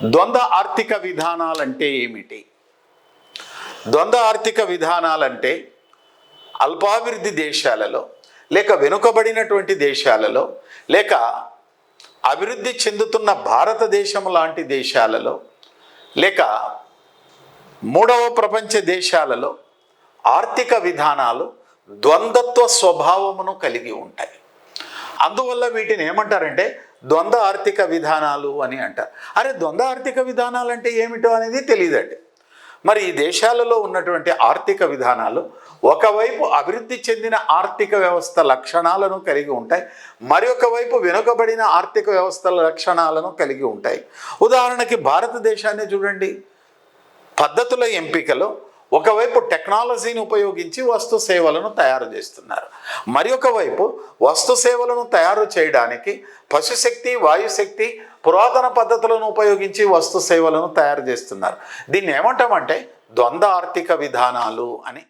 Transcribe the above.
ద్వంద్వ ఆర్థిక విధానాలంటే ఏమిటి? ద్వంద్వ ఆర్థిక విధానాలంటే అల్పాభివృద్ధి దేశాలలో లేక వెనుకబడినటువంటి దేశాలలో లేక అభివృద్ధి చెందుతున్న భారతదేశం లాంటి దేశాలలో లేక మూడవ ప్రపంచ దేశాలలో ఆర్థిక విధానాలు ద్వంద్వత్వ స్వభావమును కలిగి ఉంటాయి. అందువల్ల వీటిని ఏమంటారంటే ద్వంద్వ ఆర్థిక విధానాలు అని అంటారు. అరే, ద్వంద్వ ఆర్థిక విధానాలు అంటే ఏమిటో అనేది తెలియదండి. మరి ఈ దేశాలలో ఉన్నటువంటి ఆర్థిక విధానాలు ఒకవైపు అభివృద్ధి చెందిన ఆర్థిక వ్యవస్థ లక్షణాలను కలిగి ఉంటాయి, మరొక వైపు వెనుకబడిన ఆర్థిక వ్యవస్థల లక్షణాలను కలిగి ఉంటాయి. ఉదాహరణకి భారతదేశాన్ని చూడండి. పద్ధతుల ఎంపికలో ఒకవైపు టెక్నాలజీని ఉపయోగించి వస్తు సేవలను తయారు చేస్తున్నారు, మరి ఒకవైపు వస్తు సేవలను తయారు చేయడానికి పశుశక్తి, వాయుశక్తి, పురాతన పద్ధతులను ఉపయోగించి వస్తు సేవలను తయారు చేస్తున్నారు. దీన్ని ఏమంటామంటే ద్వంద్వ ఆర్థిక విధానాలు అని.